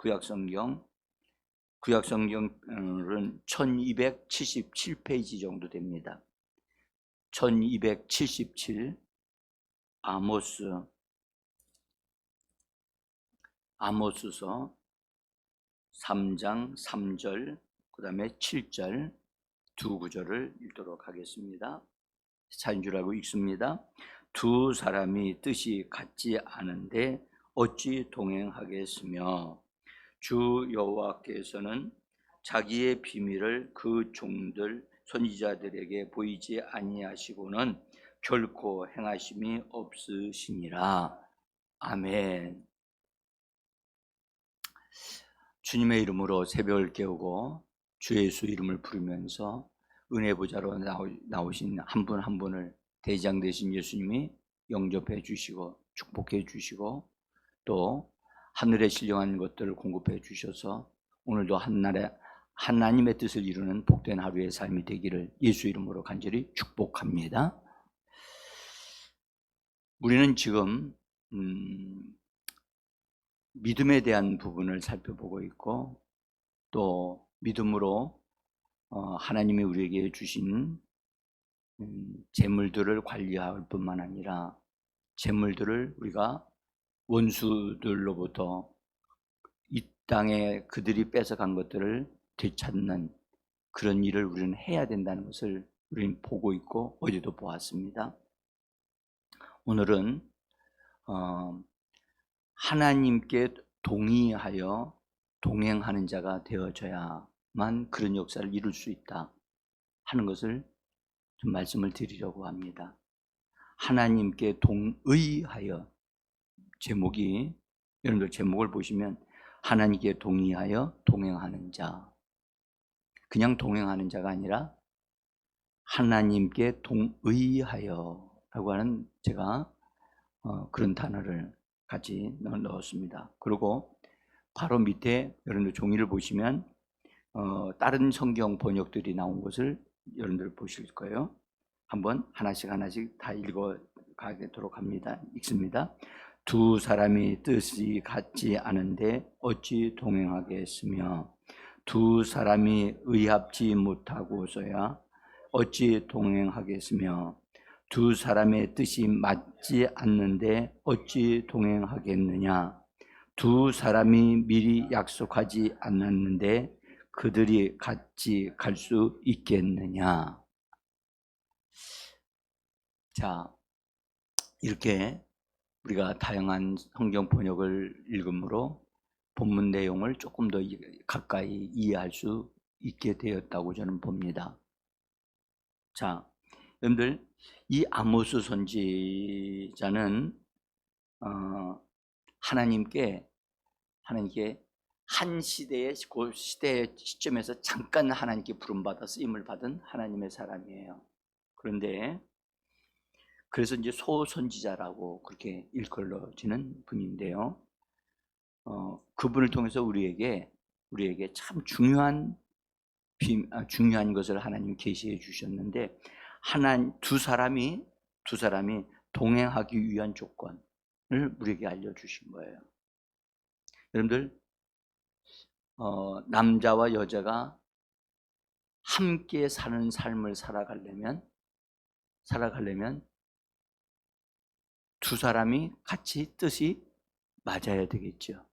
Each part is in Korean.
구약성경은 1277페이지 정도 됩니다. 1277 아모스서 3장 3절 그 다음에 7절 두 구절을 읽도록 하겠습니다. 차인 줄 알고 읽습니다. 두 사람이 뜻이 같지 않은데 어찌 동행하겠으며 주 여호와께서는 자기의 비밀을 그 종들 선지자들에게 보이지 아니하시고는 결코 행하심이 없으시니라. 아멘. 주님의 이름으로 새벽을 깨우고 주 예수 이름을 부르면서 은혜 보좌로 나오신 한 분 한 분을 대장 되신 예수님이 영접해 주시고 축복해 주시고 또 하늘에 신령한 것들을 공급해 주셔서 오늘도 한날에 하나님의 뜻을 이루는 복된 하루의 삶이 되기를 예수 이름으로 간절히 축복합니다. 우리는 지금 믿음에 대한 부분을 살펴보고 있고 또 믿음으로 하나님이 우리에게 주신 재물들을 관리할 뿐만 아니라 재물들을 우리가 원수들로부터 이 땅에 그들이 뺏어간 것들을 되찾는 그런 일을 우리는 해야 된다는 것을 우리는 보고 있고 어제도 보았습니다. 오늘은 하나님께 동의하여 동행하는 자가 되어져야만 그런 역사를 이룰 수 있다 하는 것을 좀 말씀을 드리려고 합니다. 하나님께 동의하여, 제목이 여러분들 제목을 보시면 하나님께 동의하여 동행하는 자, 그냥 동행하는 자가 아니라 하나님께 동의하여 라고 하는 제가 그런 단어를 같이 넣었습니다. 그리고 바로 밑에 여러분들 종이를 보시면 다른 성경 번역들이 나온 것을 여러분들 보실 거예요. 한번 하나씩 다 읽어 가도록 합니다. 읽습니다. 두 사람이 뜻이 같지 않은데 어찌 동행하겠으며 두 사람이 의합지 못하고서야 어찌 동행하겠으며 두 사람의 뜻이 맞지 않는데 어찌 동행하겠느냐. 두 사람이 미리 약속하지 않았는데 그들이 같이 갈 수 있겠느냐. 자, 이렇게 우리가 다양한 성경 번역을 읽음으로 본문 내용을 조금 더 가까이 이해할 수 있게 되었다고 저는 봅니다. 자, 여러분들 이 아모스 선지자는 하나님께 한 시대의 그 시대의 시점에서 잠깐 하나님께 부름받아 쓰임을 받은 하나님의 사람이에요. 그런데 그래서 이제 소선지자라고 그렇게 일컬어지는 분인데요. 그분을 통해서 우리에게 참 중요한 것을 하나님 계시해 주셨는데 두 사람이 동행하기 위한 조건을 우리에게 알려주신 거예요. 여러분들 남자와 여자가 함께 사는 삶을 살아가려면 두 사람이 같이 뜻이 맞아야 되겠죠.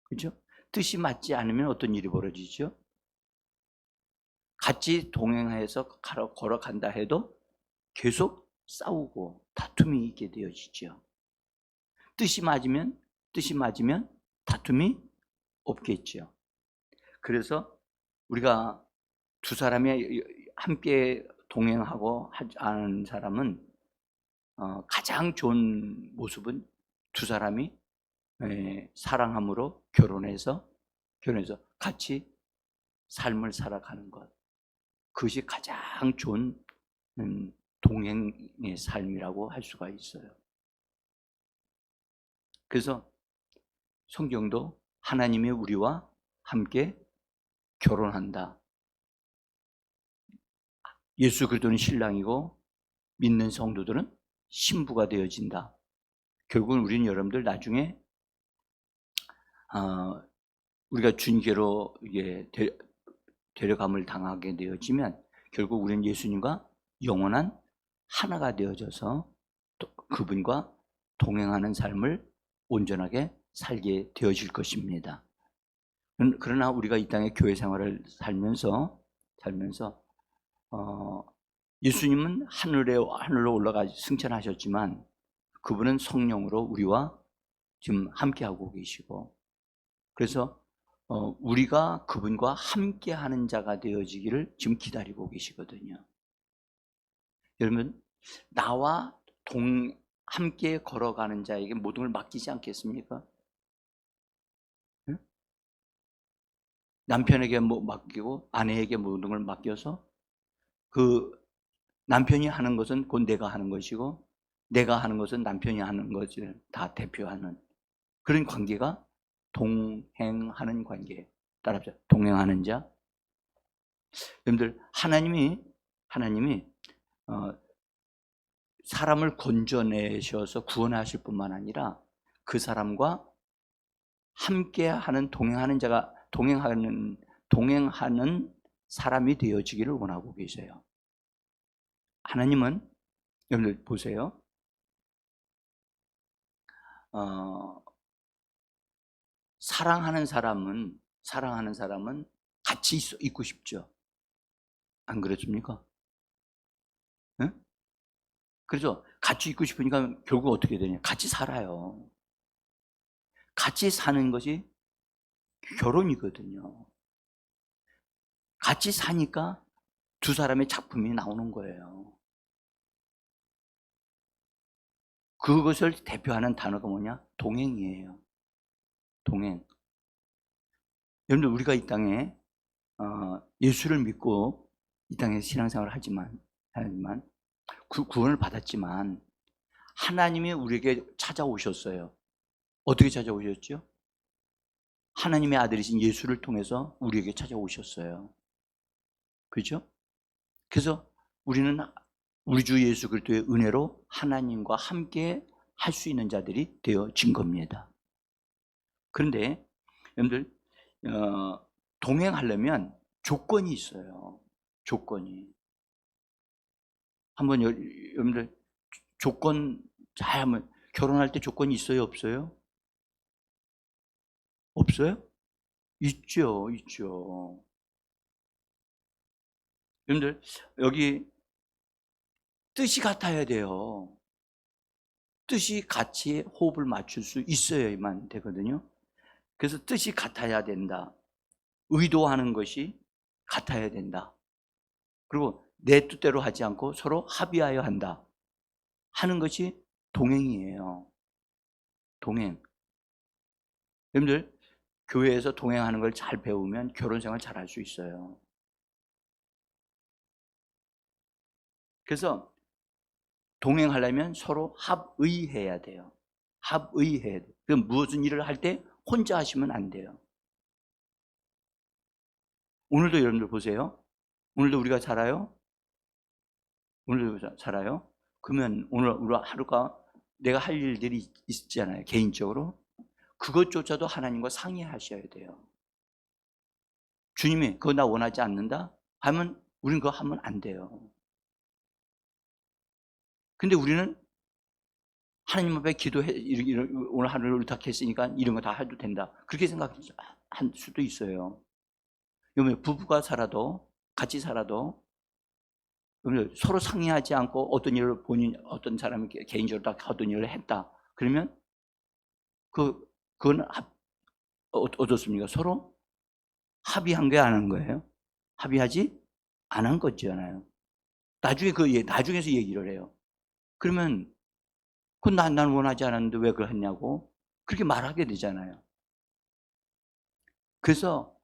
그렇죠? 뜻이 맞지 않으면 어떤 일이 벌어지죠? 같이 동행해서 걸어간다 해도 계속 싸우고 다툼이 있게 되어지죠. 뜻이 맞으면 다툼이 없겠죠. 그래서 우리가 두 사람이 함께 동행하고 하는 사람은 가장 좋은 모습은 두 사람이 사랑함으로 결혼해서 같이 삶을 살아가는 것. 그것이 가장 좋은 동행의 삶이라고 할 수가 있어요. 그래서 성경도 하나님이 우리와 함께 결혼한다. 예수 그리스도는 신랑이고 믿는 성도들은 신부가 되어진다. 결국은 우리는 여러분들 나중에 우리가 주님께로 데려감을 당하게 되어지면 결국 우리는 예수님과 영원한 하나가 되어져서 그분과 동행하는 삶을 온전하게 살게 되어질 것입니다. 그러나 우리가 이 땅의 교회 생활을 살면서 예수님은 하늘로 올라가 승천하셨지만 그분은 성령으로 우리와 지금 함께하고 계시고, 그래서 우리가 그분과 함께하는 자가 되어지기를 지금 기다리고 계시거든요. 여러분, 나와 함께 걸어가는 자에게 모든 걸 맡기지 않겠습니까? 응? 남편에게 맡기고 아내에게 모든 걸 맡겨서 그 남편이 하는 것은 곧 내가 하는 것이고 내가 하는 것은 남편이 하는 것을 다 대표하는 그런 관계가 동행하는 관계. 따라합시다. 동행하는 자. 여러분들, 하나님이 사람을 건져내셔서 구원하실 뿐만 아니라 그 사람과 함께하는 동행하는 사람이 되어지기를 원하고 계세요. 하나님은 여러분들 보세요. 사랑하는 사람은 같이 있고 싶죠. 안 그렇습니까? 응? 그래서 같이 있고 싶으니까 결국 어떻게 되냐? 같이 살아요. 같이 사는 것이 결혼이거든요. 같이 사니까 두 사람의 작품이 나오는 거예요. 그것을 대표하는 단어가 뭐냐? 동행이에요. 동행. 여러분들, 우리가 이 땅에 예수를 믿고 이 땅에 신앙생활을 하지만 구원을 받았지만 하나님이 우리에게 찾아오셨어요. 어떻게 찾아오셨죠? 하나님의 아들이신 예수를 통해서 우리에게 찾아오셨어요. 그렇죠? 그래서 우리는 우리 주 예수 그리스도의 은혜로 하나님과 함께 할 수 있는 자들이 되어진 겁니다. 그런데 여러분들, 동행하려면 조건이 있어요. 조건이. 한번 여러분들 조건 잘하면 결혼할 때 조건이 있어요, 없어요? 없어요? 있죠. 여러분들, 여기 뜻이 같아야 돼요. 뜻이 같이 호흡을 맞출 수 있어야만 되거든요. 그래서 뜻이 같아야 된다. 의도하는 것이 같아야 된다. 그리고 내 뜻대로 하지 않고 서로 합의하여 한다 하는 것이 동행이에요. 동행. 여러분들, 교회에서 동행하는 걸 잘 배우면 결혼생활 잘 할 수 있어요. 그래서 동행하려면 서로 합의해야 돼요. 합의해야 돼요. 그럼 무슨 일을 할 때 혼자 하시면 안 돼요. 오늘도 여러분들 보세요. 오늘도 우리가 살아요? 오늘도 살아요? 그러면 오늘 우리 하루가 내가 할 일들이 있잖아요. 개인적으로. 그것조차도 하나님과 상의하셔야 돼요. 주님이 그거 나 원하지 않는다? 하면 우리는 그거 하면 안 돼요. 근데 우리는 하나님 앞에 기도해, 오늘 하루를 의탁했으니까 이런 거 다 해도 된다. 그렇게 생각할 수도 있어요. 여러분, 부부가 살아도, 같이 살아도, 서로 상의하지 않고 어떤 일을 어떤 사람이 개인적으로 다 어떤 일을 했다. 그러면 그건 어떻습니까? 서로 합의한 게 안 한 거예요? 합의하지 않은 거잖아요. 나중에서 얘기를 해요. 그러면, 난 원하지 않았는데 왜 그걸 했냐고? 그렇게 말하게 되잖아요. 그래서,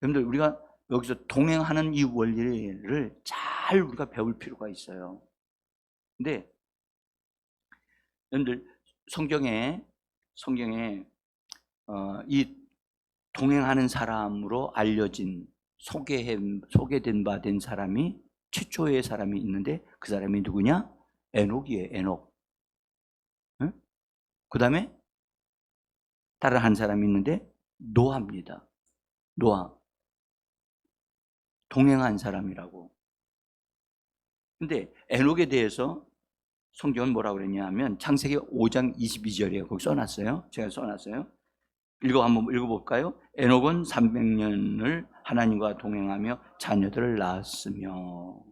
여러분들, 우리가 여기서 동행하는 이 원리를 잘 우리가 배울 필요가 있어요. 근데, 여러분들, 성경에, 이 동행하는 사람으로 알려진, 소개된 바 된 사람이, 최초의 사람이 있는데, 그 사람이 누구냐? 에녹이에요, 에녹. 응? 그 다음에 다른 한 사람이 있는데 노아입니다. 노아. 동행한 사람이라고. 근데 에녹에 대해서 성경은 뭐라고 그랬냐 하면 창세기 5장 22절이에요. 거기 써놨어요. 제가 써놨어요. 한번 읽어볼까요? 에녹은 300년을 하나님과 동행하며 자녀들을 낳았으며.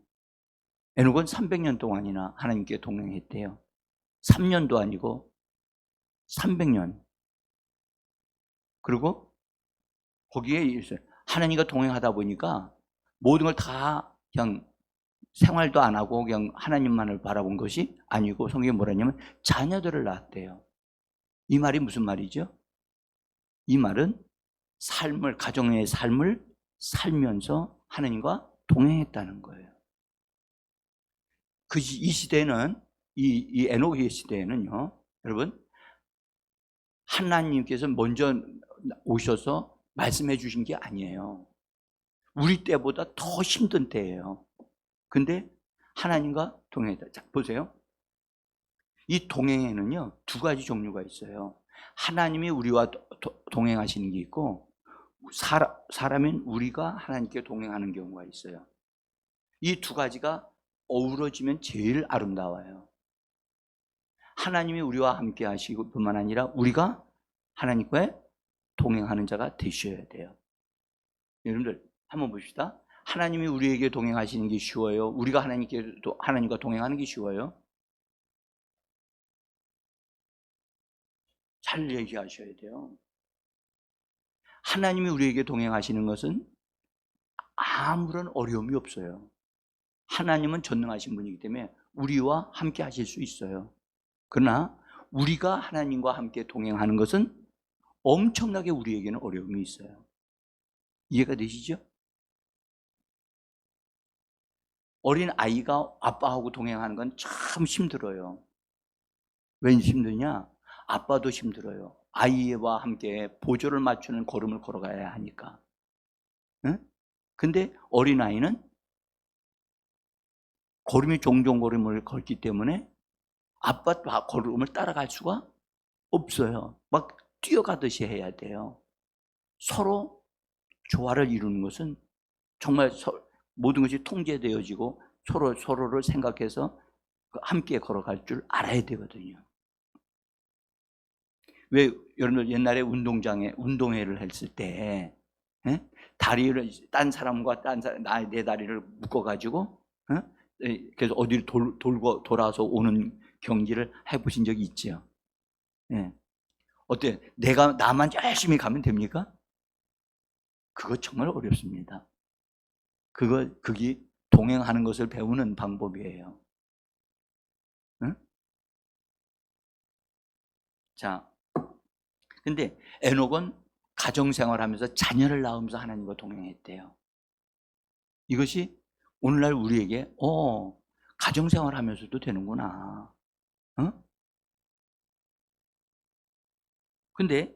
에녹은 300년 동안이나 하나님께 동행했대요. 3년도 아니고 300년. 그리고 거기에 있어요. 하나님과 동행하다 보니까 모든 걸 다 그냥 생활도 안 하고 그냥 하나님만을 바라본 것이 아니고 성경에 뭐라냐면 자녀들을 낳았대요. 이 말이 무슨 말이죠? 이 말은 가정의 삶을 살면서 하나님과 동행했다는 거예요. 이 시대는, 이 에녹의 시대에는요, 여러분, 하나님께서 먼저 오셔서 말씀해 주신 게 아니에요. 우리 때보다 더 힘든 때예요. 근데 하나님과 동행했다. 자, 보세요. 이 동행에는요, 두 가지 종류가 있어요. 하나님이 우리와 동행하시는 게 있고, 사람인 우리가 하나님께 동행하는 경우가 있어요. 이 두 가지가 어우러지면 제일 아름다워요. 하나님이 우리와 함께 하시고 뿐만 아니라 우리가 하나님과 동행하는 자가 되셔야 돼요. 여러분들 한번 봅시다. 하나님이 우리에게 동행하시는 게 쉬워요? 우리가 하나님과 동행하는 게 쉬워요? 잘 얘기하셔야 돼요. 하나님이 우리에게 동행하시는 것은 아무런 어려움이 없어요. 하나님은 전능하신 분이기 때문에 우리와 함께 하실 수 있어요. 그러나 우리가 하나님과 함께 동행하는 것은 엄청나게 우리에게는 어려움이 있어요. 이해가 되시죠? 어린 아이가 아빠하고 동행하는 건 참 힘들어요. 왜 힘드냐? 아빠도 힘들어요. 아이와 함께 보조를 맞추는 걸음을 걸어가야 하니까. 응? 근데 어린아이는 종종 걸음을 걷기 때문에 아빠 걸음을 따라갈 수가 없어요. 막 뛰어가듯이 해야 돼요. 서로 조화를 이루는 것은 정말 모든 것이 통제되어지고 서로를 생각해서 함께 걸어갈 줄 알아야 되거든요. 왜 여러분들 옛날에 운동회를 했을 때 다리를 딴 사람과 내 다리를 묶어가지고 그래서 어디를 돌아서 오는 경기를 해보신 적이 있죠? 어때? 나만 열심히 가면 됩니까? 그거 정말 어렵습니다. 그게 동행하는 것을 배우는 방법이에요. 응? 자, 근데 에녹은 가정생활하면서 자녀를 낳으면서 하나님과 동행했대요. 이것이 오늘날 우리에게 가정생활하면서도 되는구나. 근데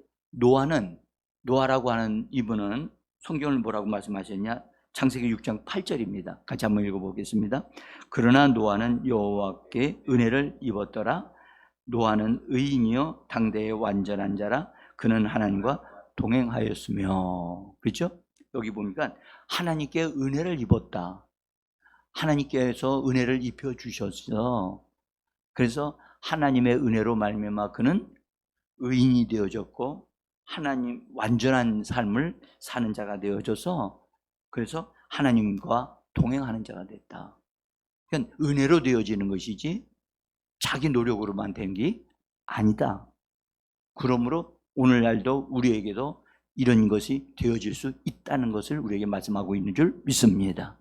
노아라고 하는 이분은 성경을 뭐라고 말씀하셨냐? 창세기 6장 8절입니다. 같이 한번 읽어보겠습니다. 그러나 노아는 여호와께 은혜를 입었더라. 노아는 의인이요 당대의 완전한 자라. 그는 하나님과 동행하였으며. 그렇죠? 여기 보니까 하나님께 은혜를 입었다. 하나님께서 은혜를 입혀 주셨어. 그래서 하나님의 은혜로 말미암아 그는 의인이 되어졌고 하나님 완전한 삶을 사는 자가 되어져서 그래서 하나님과 동행하는 자가 됐다. 그러니까 은혜로 되어지는 것이지 자기 노력으로만 된 게 아니다. 그러므로 오늘날도 우리에게도 이런 것이 되어질 수 있다는 것을 우리에게 말씀하고 있는 줄 믿습니다.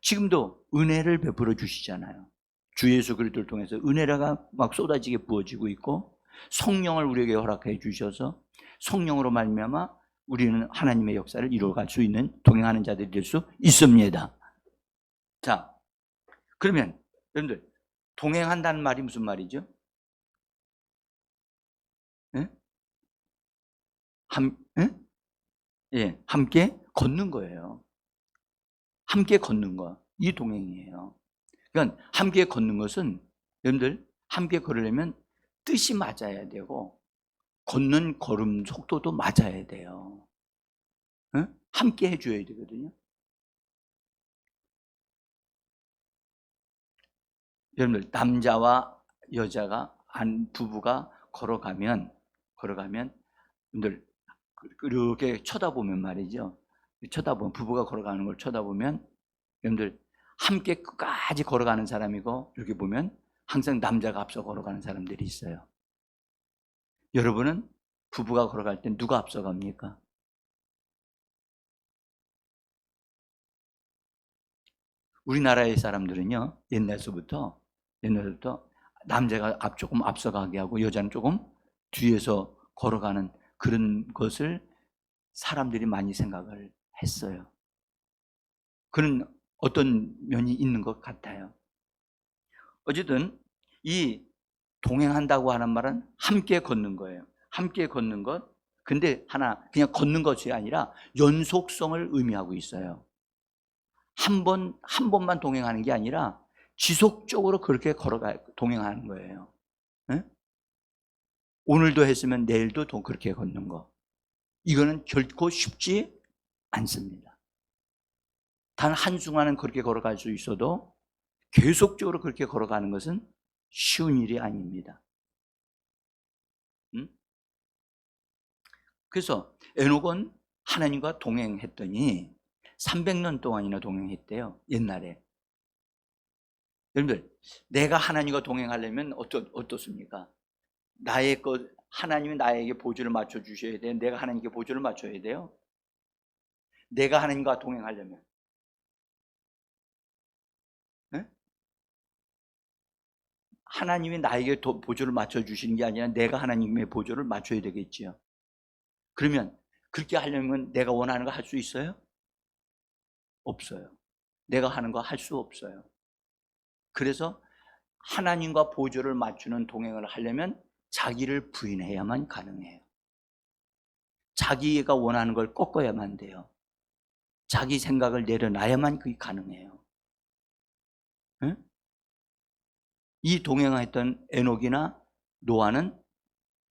지금도 은혜를 베풀어 주시잖아요. 주 예수 그리스도를 통해서 은혜가 막 쏟아지게 부어지고 있고 성령을 우리에게 허락해 주셔서 성령으로 말미암아 우리는 하나님의 역사를 이루어갈 수 있는 동행하는 자들이 될 수 있습니다. 자, 그러면 여러분들 동행한다는 말이 무슨 말이죠? 예? 예, 함께 걷는 거예요. 함께 걷는 거, 이 동행이에요. 그러니까 함께 걷는 것은 여러분들 함께 걸으려면 뜻이 맞아야 되고 걷는 걸음 속도도 맞아야 돼요. 함께 해줘야 되거든요. 여러분들, 남자와 여자가 부부가 걸어가면 여러분들 그렇게 쳐다보면 말이죠. 쳐다보면 부부가 걸어가는 걸 쳐다보면 여러분들 함께 끝까지 걸어가는 사람이고, 이렇게 보면 항상 남자가 앞서 걸어가는 사람들이 있어요. 여러분은 부부가 걸어갈 때 누가 앞서갑니까? 우리나라의 사람들은요, 옛날서부터 남자가 조금 앞서가게 하고 여자는 조금 뒤에서 걸어가는 그런 것을 사람들이 많이 생각을 했어요. 그런 어떤 면이 있는 것 같아요. 어쨌든 이 동행한다고 하는 말은 함께 걷는 거예요. 함께 걷는 것. 근데 하나, 그냥 걷는 것이 아니라 연속성을 의미하고 있어요. 한 번만 동행하는 게 아니라 지속적으로 그렇게 동행하는 거예요. 네? 오늘도 했으면 내일도 그렇게 걷는 거. 이거는 결코 쉽지 않습니다. 단 한순간은 그렇게 걸어갈 수 있어도 계속적으로 그렇게 걸어가는 것은 쉬운 일이 아닙니다. 그래서 에녹은 하나님과 동행했더니 300년 동안이나 동행했대요. 옛날에. 여러분들, 내가 하나님과 동행하려면 어떻습니까? 하나님이 나에게 보조를 맞춰 주셔야 돼요. 내가 하나님께 보조를 맞춰야 돼요. 내가 하나님과 동행하려면, 네? 하나님이 나에게 보조를 맞춰 주시는 게 아니라 내가 하나님의 보조를 맞춰야 되겠지요. 그러면 그렇게 하려면 내가 원하는 거 할 수 있어요? 없어요. 내가 하는 거 할 수 없어요. 그래서 하나님과 보조를 맞추는 동행을 하려면 자기를 부인해야만 가능해요. 자기가 원하는 걸 꺾어야만 돼요. 자기 생각을 내려놔야만 그게 가능해요. 응? 이 동행했던 에녹이나 노아는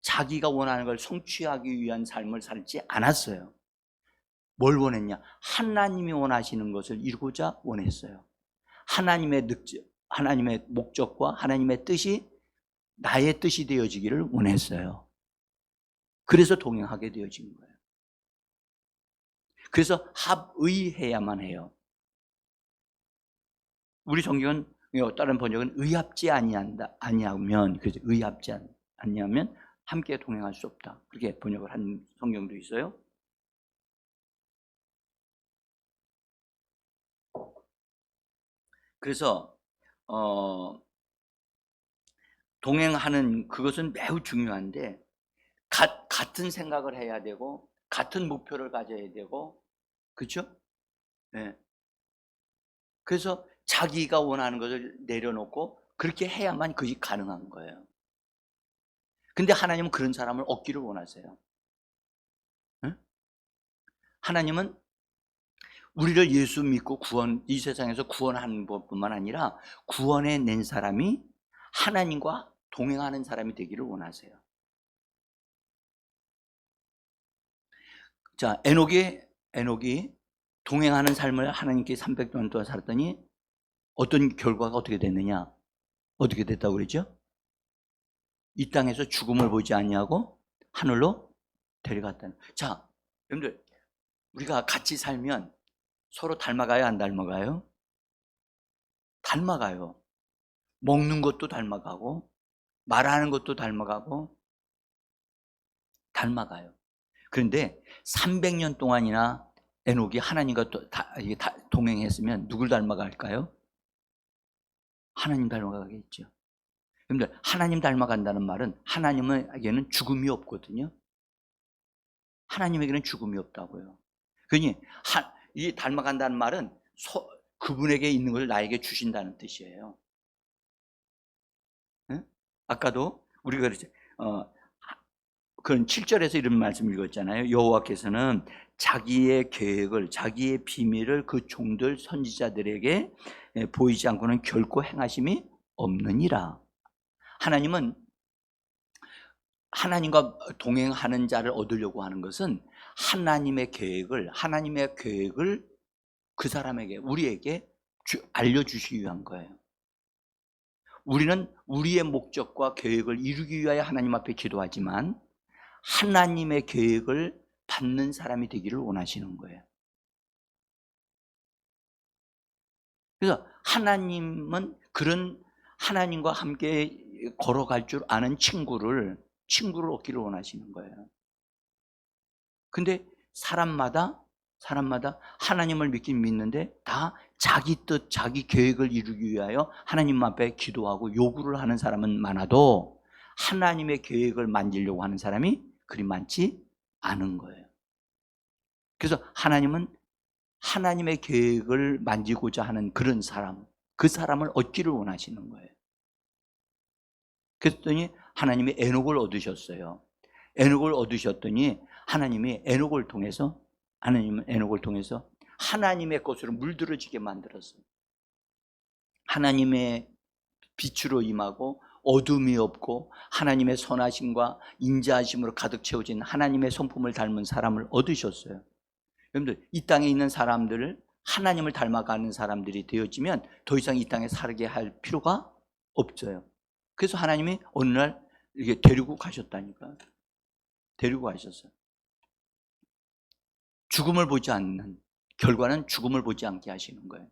자기가 원하는 걸 성취하기 위한 삶을 살지 않았어요. 뭘 원했냐? 하나님이 원하시는 것을 이루고자 원했어요. 하나님의 목적과 하나님의 뜻이 나의 뜻이 되어지기를 원했어요. 그래서 동행하게 되어진 거예요. 그래서 합의해야만 해요. 우리 성경은, 다른 번역은 의합지 아니하면, 그래서 의합지 아니하면 함께 동행할 수 없다. 그렇게 번역을 한 성경도 있어요. 그래서 동행하는 그것은 매우 중요한데, 같은 생각을 해야 되고 같은 목표를 가져야 되고, 그렇죠? 네. 그래서 자기가 원하는 것을 내려놓고 그렇게 해야만 그게 가능한 거예요. 근데 하나님은 그런 사람을 얻기를 원하세요. 네? 하나님은 우리를 예수 믿고 이 세상에서 구원하는 것뿐만 아니라 구원해 낸 사람이 하나님과 동행하는 사람이 되기를 원하세요. 자, 에녹이 동행하는 삶을 하나님께 300년 동안 살았더니 어떤 결과가 어떻게 됐느냐? 어떻게 됐다고 그랬죠? 이 땅에서 죽음을 보지 아니하고 하늘로 데려갔다는. 자, 여러분들, 우리가 같이 살면 서로 닮아가요, 안 닮아가요? 닮아가요. 먹는 것도 닮아가고 말하는 것도 닮아가고 닮아가요. 그런데 300년 동안이나 에녹이 하나님과 동행했으면 누굴 닮아갈까요? 하나님 닮아가겠죠. 여러분들, 하나님 닮아간다는 말은 하나님에게는 죽음이 없거든요. 하나님에게는 죽음이 없다고요. 그러니 이 닮아간다는 말은 그분에게 있는 걸 나에게 주신다는 뜻이에요. 응? 아까도 우리가 그랬죠. 그런 7절에서 이런 말씀 읽었잖아요. 여호와께서는 자기의 계획을, 자기의 비밀을 그 종들 선지자들에게 보이지 않고는 결코 행하심이 없느니라. 하나님은 하나님과 동행하는 자를 얻으려고 하는 것은 하나님의 계획을 그 사람에게, 우리에게 알려주시기 위한 거예요. 우리는 우리의 목적과 계획을 이루기 위하여 하나님 앞에 기도하지만 하나님의 계획을 받는 사람이 되기를 원하시는 거예요. 그래서 하나님은 그런 하나님과 함께 걸어갈 줄 아는 친구를 얻기를 원하시는 거예요. 근데 사람마다 하나님을 믿긴 믿는데 다 자기 뜻, 자기 계획을 이루기 위하여 하나님 앞에 기도하고 요구를 하는 사람은 많아도 하나님의 계획을 만지려고 하는 사람이 그리 많지 않은 거예요. 그래서 하나님은 하나님의 계획을 만지고자 하는 그런 사람, 그 사람을 얻기를 원하시는 거예요. 그랬더니 하나님이 에녹을 얻으셨어요. 에녹을 얻으셨더니 하나님은 에녹을 통해서 하나님의 것으로 물들어지게 만들었어요. 하나님의 빛으로 임하고 어둠이 없고 하나님의 선하심과 인자하심으로 가득 채워진 하나님의 성품을 닮은 사람을 얻으셨어요. 여러분들, 이 땅에 있는 사람들을 하나님을 닮아가는 사람들이 되어지면 더 이상 이 땅에 살게 할 필요가 없어요. 그래서 하나님이 어느 날 이렇게 데리고 가셨다니까. 데리고 가셨어요. 죽음을 보지 않는, 결과는 죽음을 보지 않게 하시는 거예요.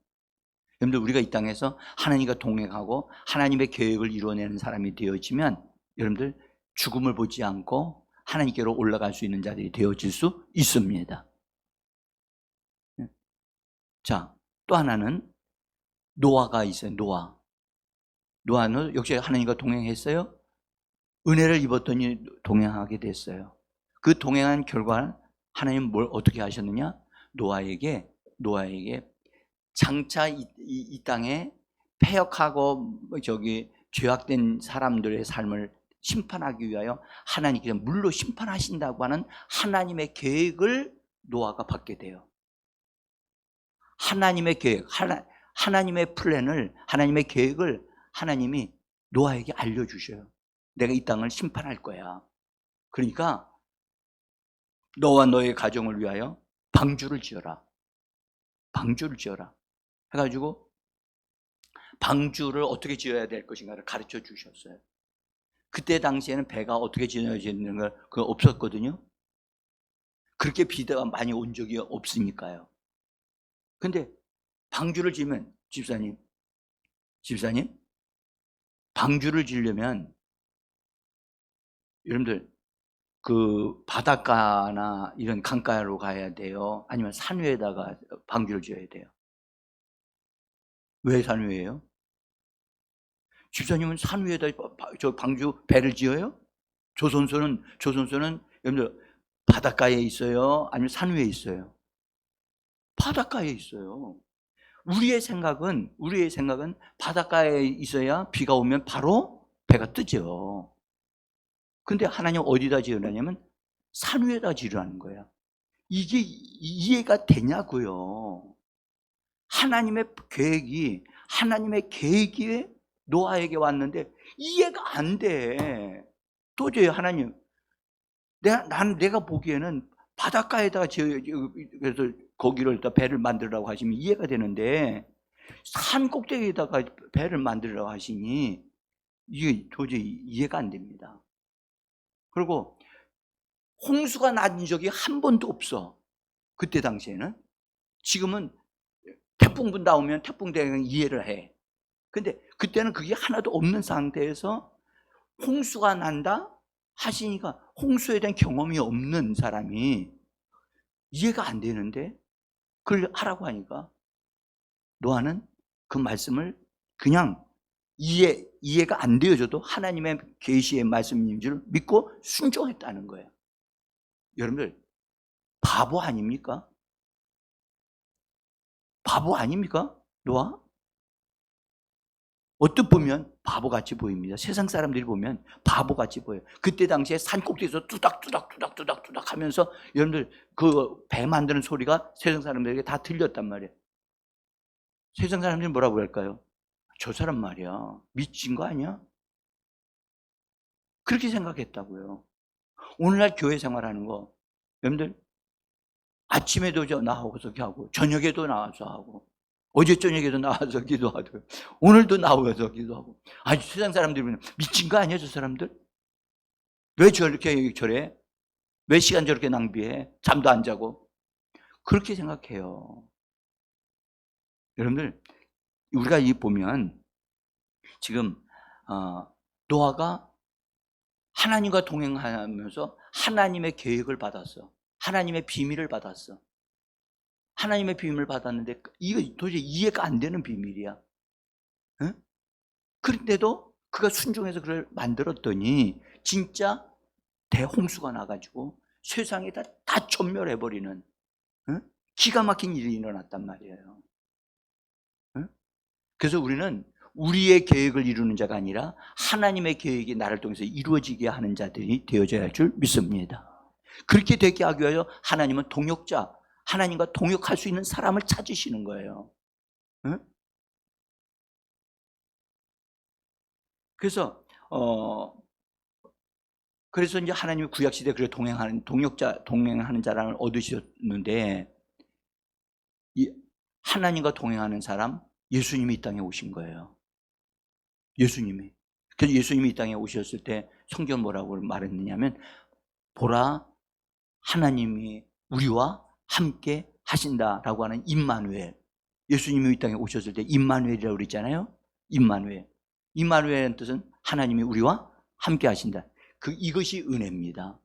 여러분들, 우리가 이 땅에서 하나님과 동행하고 하나님의 계획을 이루어내는 사람이 되어지면 여러분들 죽음을 보지 않고 하나님께로 올라갈 수 있는 자들이 되어질 수 있습니다. 자, 또 하나는 노아가 있어요. 노아는 역시 하나님과 동행했어요. 은혜를 입었더니 동행하게 됐어요. 그 동행한 결과 하나님 뭘 어떻게 하셨느냐? 노아에게 장차 이 땅에 패역하고 죄악된 사람들의 삶을 심판하기 위하여 하나님께서 물로 심판하신다고 하는 하나님의 계획을 노아가 받게 돼요. 하나님의 계획, 하나님의 플랜을, 하나님의 계획을 하나님이 노아에게 알려주셔요. 내가 이 땅을 심판할 거야. 그러니까 너와 너의 가정을 위하여 방주를 지어라. 해가지고 방주를 어떻게 지어야 될 것인가를 가르쳐 주셨어요. 그때 당시에는 배가 어떻게 지어지는 걸 그거 없었거든요. 그렇게 비대가 많이 온 적이 없으니까요. 근데 방주를 지으면 집사님 방주를 지으려면 여러분들 그 바닷가나 이런 강가로 가야 돼요? 아니면 산 위에다가 방주를 지어야 돼요? 왜 산 위에요? 집사님은 산 위에다 저 방주 배를 지어요? 조선소는 여러분들 바닷가에 있어요? 아니면 산 위에 있어요? 바닷가에 있어요. 우리의 생각은 바닷가에 있어야 비가 오면 바로 배가 뜨죠. 근데 하나님 어디다 지으라냐면 산 위에다 지으라는 거야. 이게 이해가 되냐고요. 하나님의 계획이 노아에게 왔는데 이해가 안 돼. 도저히 하나님, 내가 보기에는 바닷가에다가 그래서 거기를 배를 만들라고 하시면 이해가 되는데 산 꼭대기에다가 배를 만들라고 하시니 이게 도저히 이해가 안 됩니다. 그리고 홍수가 난 적이 한 번도 없어. 그때 당시에는. 지금은 태풍분 나오면 태풍 대응 이해를 해. 근데 그때는 그게 하나도 없는 상태에서 홍수가 난다 하시니까 홍수에 대한 경험이 없는 사람이 이해가 안 되는데 그걸 하라고 하니까 노아는 그 말씀을 그냥 이해가 안 되어져도 하나님의 계시의 말씀인 줄 믿고 순종했다는 거예요. 여러분들 바보 아닙니까? 바보 아닙니까? 노아? 어떻게 보면 바보같이 보입니다. 세상 사람들이 보면 바보같이 보여요. 그때 당시에 산꼭대기에서 뚜닥뚜닥 하면서 여러분들 그 배 만드는 소리가 세상 사람들에게 다 들렸단 말이에요. 세상 사람들이 뭐라고 할까요? 저 사람 말이야 미친 거 아니야? 그렇게 생각했다고요. 오늘날 교회 생활하는 거, 여러분들 아침에도 나와서 하고 저녁에도 나와서 하고 어제 저녁에도 나와서 기도하고 오늘도 나와서 기도하고. 아주 세상 사람들이 미친 거 아니야 저 사람들? 왜 저렇게 저래? 몇 시간 저렇게 낭비해? 잠도 안 자고. 그렇게 생각해요. 여러분들 우리가 이 보면 지금 노아가 하나님과 동행하면서 하나님의 계획을 받았어. 하나님의 비밀을 받았어. 하나님의 비밀을 받았는데 이거 도저히 이해가 안 되는 비밀이야. 응? 그런데도 그가 순종해서 그걸 만들었더니 진짜 대홍수가 나가지고 세상에 다 전멸해버리는, 응? 기가 막힌 일이 일어났단 말이에요. 응? 그래서 우리는 우리의 계획을 이루는 자가 아니라 하나님의 계획이 나를 통해서 이루어지게 하는 자들이 되어져야 할 줄 믿습니다. 그렇게 되게 하기 위하여 하나님은 동역자, 하나님과 동역할 수 있는 사람을 찾으시는 거예요. 응? 그래서 이제 하나님이 구약 시대에 그래 동행하는 동역자, 동행하는 자랑을 얻으셨는데 이 하나님과 동행하는 사람 예수님이 이 땅에 오신 거예요. 예수님이. 그래서 예수님이 이 땅에 오셨을 때 성경 뭐라고 말했느냐면 보라 하나님이 우리와 함께 하신다라고 하는 임마누엘. 예수님이 이 땅에 오셨을 때 임마누엘이라고 그랬잖아요. 임마누엘. 임마누엘의 뜻은 하나님이 우리와 함께 하신다. 이것이 은혜입니다.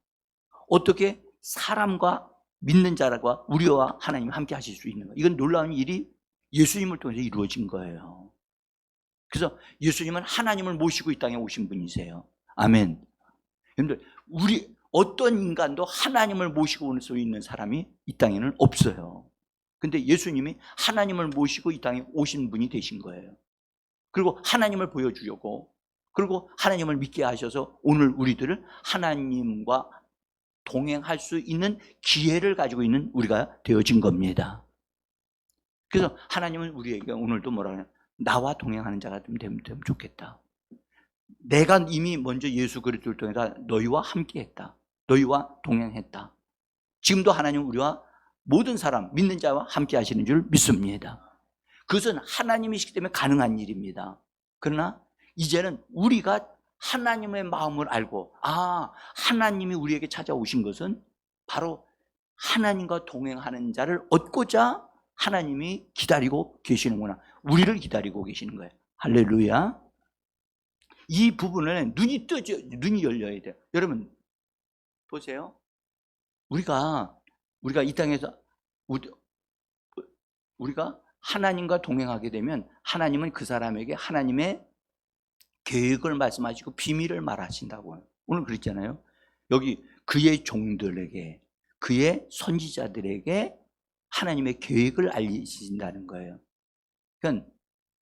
어떻게 사람과 믿는 자라고 우리와 하나님이 함께 하실 수 있는 거예요. 이건 놀라운 일이 예수님을 통해서 이루어진 거예요. 그래서 예수님은 하나님을 모시고 이 땅에 오신 분이세요. 아멘. 여러분들 우리 어떤 인간도 하나님을 모시고 올 수 있는 사람이 이 땅에는 없어요. 근데 예수님이 하나님을 모시고 이 땅에 오신 분이 되신 거예요. 그리고 하나님을 보여주려고, 그리고 하나님을 믿게 하셔서 오늘 우리들을 하나님과 동행할 수 있는 기회를 가지고 있는 우리가 되어진 겁니다. 그래서 하나님은 우리에게 오늘도 뭐라 그러냐, 나와 동행하는 자가 되면 좋겠다. 내가 이미 먼저 예수 그리스도를 통해서 너희와 함께 했다. 너희와 동행했다. 지금도 하나님은 우리와 모든 사람, 믿는 자와 함께 하시는 줄 믿습니다. 그것은 하나님이시기 때문에 가능한 일입니다. 그러나 이제는 우리가 하나님의 마음을 알고, 하나님이 우리에게 찾아오신 것은 바로 하나님과 동행하는 자를 얻고자 하나님이 기다리고 계시는구나. 우리를 기다리고 계시는 거예요. 할렐루야. 이 부분은 눈이 열려야 돼요. 여러분 보세요. 우리가 이 땅에서 우리가 하나님과 동행하게 되면 하나님은 그 사람에게 하나님의 계획을 말씀하시고 비밀을 말하신다고 오늘 그랬잖아요. 여기 그의 종들에게, 그의 선지자들에게 하나님의 계획을 알리신다는 거예요. 그러니까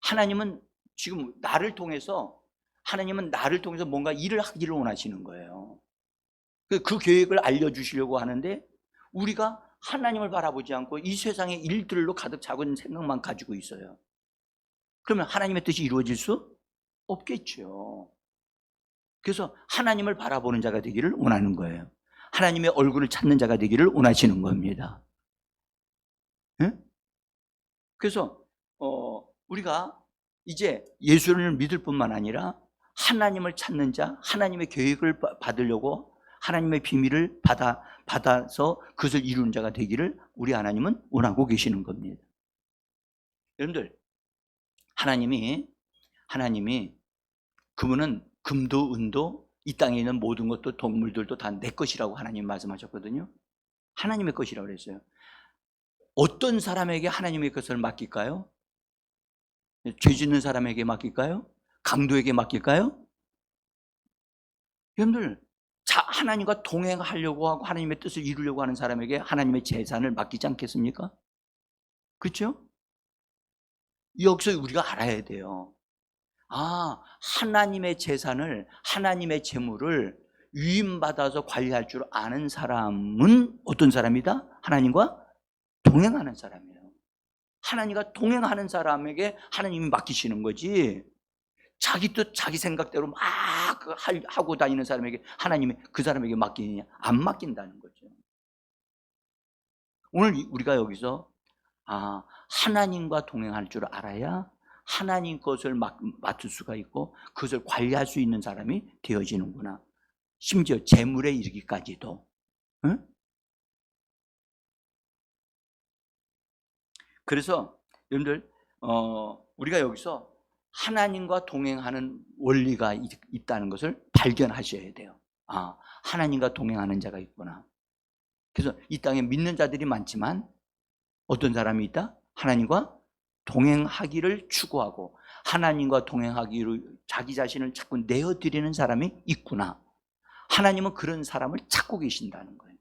하나님은 지금 하나님은 나를 통해서 뭔가 일을 하기를 원하시는 거예요. 그 계획을 알려주시려고 하는데 우리가 하나님을 바라보지 않고 이 세상의 일들로 가득 작은 생각만 가지고 있어요. 그러면 하나님의 뜻이 이루어질 수 없겠죠. 그래서 하나님을 바라보는 자가 되기를 원하는 거예요. 하나님의 얼굴을 찾는 자가 되기를 원하시는 겁니다. 네? 그래서 우리가 이제 예수를 믿을 뿐만 아니라 하나님을 찾는 자, 하나님의 계획을 받으려고 하나님의 비밀을 받아서 그것을 이루는 자가 되기를 우리 하나님은 원하고 계시는 겁니다. 여러분들 하나님이 그분은 금도 은도 이 땅에 있는 모든 것도 동물들도 다 내 것이라고 하나님 말씀하셨거든요. 하나님의 것이라고 그랬어요. 어떤 사람에게 하나님의 것을 맡길까요? 죄 짓는 사람에게 맡길까요? 강도에게 맡길까요? 여러분들 하나님과 동행하려고 하고 하나님의 뜻을 이루려고 하는 사람에게 하나님의 재산을 맡기지 않겠습니까? 그렇죠? 여기서 우리가 알아야 돼요. 하나님의 재산을, 하나님의 재물을 위임받아서 관리할 줄 아는 사람은 어떤 사람이다? 하나님과 동행하는 사람이에요. 하나님과 동행하는 사람에게 하나님이 맡기시는 거지, 자기 뜻, 자기 생각대로 막 하고 다니는 사람에게 하나님이 그 사람에게 맡기느냐? 안 맡긴다는 거죠. 오늘 우리가 여기서 하나님과 동행할 줄 알아야 하나님 것을 맡을 수가 있고 그것을 관리할 수 있는 사람이 되어지는구나. 심지어 재물에 이르기까지도. 응? 그래서 여러분들 우리가 여기서 하나님과 동행하는 원리가 있다는 것을 발견하셔야 돼요. 하나님과 동행하는 자가 있구나. 그래서 이 땅에 믿는 자들이 많지만 어떤 사람이 있다? 하나님과 동행하기를 추구하고 하나님과 동행하기로 자기 자신을 자꾸 내어드리는 사람이 있구나. 하나님은 그런 사람을 찾고 계신다는 거예요.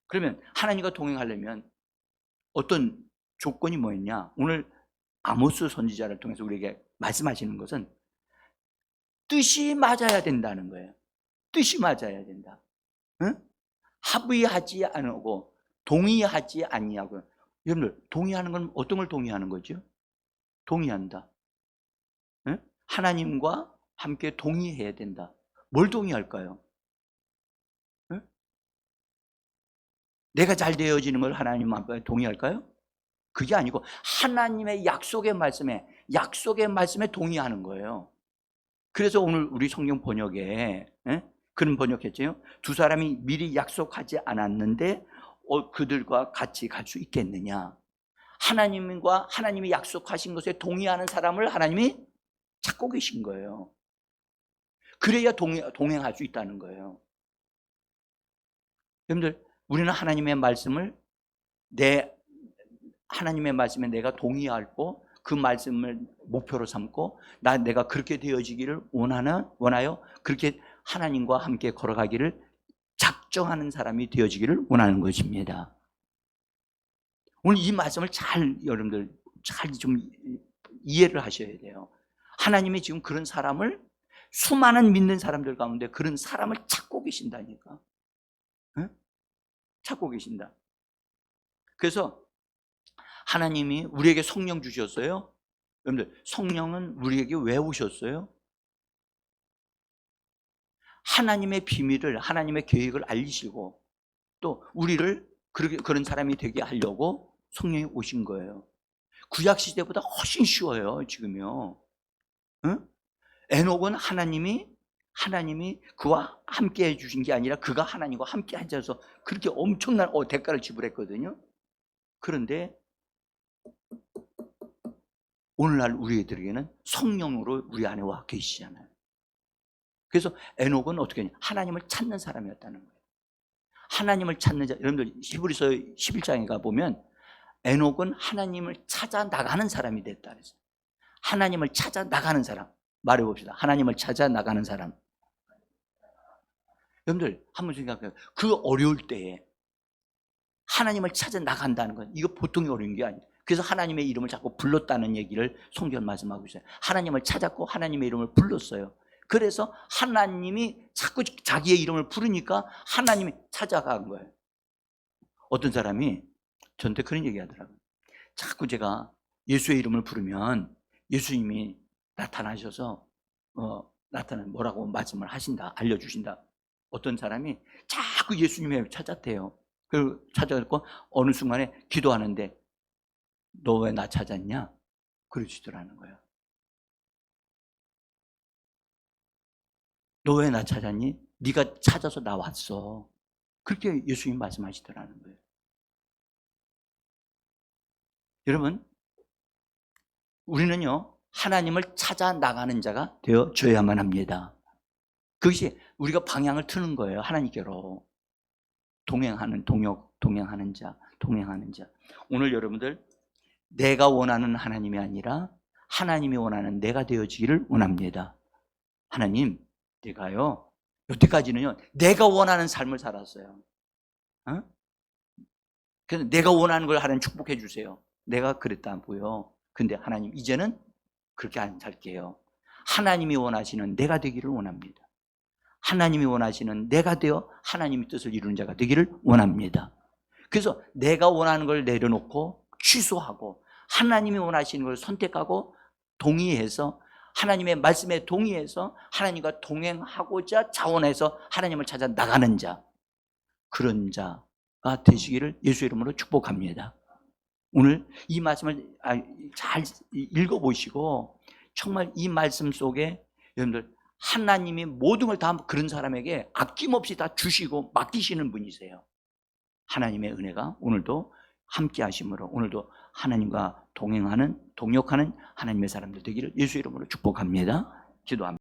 그러면 하나님과 동행하려면 어떤 조건이 뭐였냐? 오늘 아모스 선지자를 통해서 우리에게 말씀하시는 것은 뜻이 맞아야 된다는 거예요. 뜻이 맞아야 된다. 응? 합의하지 않고 동의하지 아니하고. 여러분들 동의하는 건 어떤 걸 동의하는 거죠? 동의한다. 응? 하나님과 함께 동의해야 된다. 뭘 동의할까요? 응? 내가 잘 되어지는 걸 하나님 앞에 동의할까요? 그게 아니고 하나님의 약속의 말씀에 동의하는 거예요. 그래서 오늘 우리 성경 번역에 그런 번역했죠. 두 사람이 미리 약속하지 않았는데 그들과 같이 갈 수 있겠느냐. 하나님과 하나님이 약속하신 것에 동의하는 사람을 하나님이 찾고 계신 거예요. 그래야 동행할 수 있다는 거예요. 여러분들 우리는 하나님의 말씀에 내가 동의하고 그 말씀을 목표로 삼고 내가 그렇게 되어지기를 원하여 그렇게 하나님과 함께 걸어가기를 작정하는 사람이 되어지기를 원하는 것입니다. 오늘 이 말씀을 여러분들 잘 좀 이해를 하셔야 돼요. 하나님이 지금 그런 사람을 수많은 믿는 사람들 가운데 그런 사람을 찾고 계신다니까. 응? 찾고 계신다. 그래서 하나님이 우리에게 성령 주셨어요. 여러분들 성령은 우리에게 왜 오셨어요? 하나님의 비밀을, 하나님의 계획을 알리시고 또 우리를 그런 사람이 되게 하려고 성령이 오신 거예요. 구약 시대보다 훨씬 쉬워요. 지금요. 응? 에녹은 하나님이 그와 함께 해주신 게 아니라 그가 하나님과 함께 앉아서 그렇게 엄청난 대가를 지불했거든요. 그런데 오늘날 우리들에게는 성령으로 우리 안에 와 계시잖아요. 그래서 에녹은 어떻게 했냐? 하나님을 찾는 사람이었다는 거예요. 하나님을 찾는 자. 여러분들 히브리서 11장에 가보면 에녹은 하나님을 찾아 나가는 사람이 됐다 그랬어요. 하나님을 찾아 나가는 사람. 말해봅시다. 하나님을 찾아 나가는 사람. 여러분들 한번 생각해요. 그 어려울 때에 하나님을 찾아 나간다는 건 이거 보통이 어려운 게 아니에요. 그래서 하나님의 이름을 자꾸 불렀다는 얘기를 성경 말씀하고 있어요. 하나님을 찾았고 하나님의 이름을 불렀어요. 그래서 하나님이 자꾸 자기의 이름을 부르니까 하나님이 찾아간 거예요. 어떤 사람이 저한테 그런 얘기 하더라고요. 자꾸 제가 예수의 이름을 부르면 예수님이 나타나셔서 뭐라고 말씀을 하신다, 알려주신다. 어떤 사람이 자꾸 예수님을 찾았대요. 그리고 찾아갖고 어느 순간에 기도하는데 너 왜 나 찾았냐? 그러시더라는 거예요. 너 왜 나 찾았니? 네가 찾아서 나 왔어. 그렇게 예수님 말씀하시더라는 거예요. 여러분, 우리는요 하나님을 찾아 나가는 자가 되어줘야만 합니다. 그것이 우리가 방향을 트는 거예요. 하나님께로 동행하는 자. 오늘 여러분들 내가 원하는 하나님이 아니라 하나님이 원하는 내가 되어지기를 원합니다. 하나님, 내가요 여태까지는요 내가 원하는 삶을 살았어요. 그래서 내가 원하는 걸 하나님 축복해 주세요. 내가 그랬다고요. 근데 하나님 이제는 그렇게 안 살게요. 하나님이 원하시는 내가 되기를 원합니다. 하나님이 원하시는 내가 되어 하나님의 뜻을 이루는 자가 되기를 원합니다. 그래서 내가 원하는 걸 내려놓고 취소하고 하나님이 원하시는 걸 선택하고 동의해서 하나님의 말씀에 동의해서 하나님과 동행하고자 자원해서 하나님을 찾아 나가는 자, 그런 자가 되시기를 예수의 이름으로 축복합니다. 오늘 이 말씀을 잘 읽어보시고 정말 이 말씀 속에 여러분들 하나님이 모든 걸 다 그런 사람에게 아낌없이 다 주시고 맡기시는 분이세요. 하나님의 은혜가 오늘도 함께 하심으로 오늘도 하나님과 동역하는 하나님의 사람들 되기를 예수 이름으로 축복합니다. 기도합니다.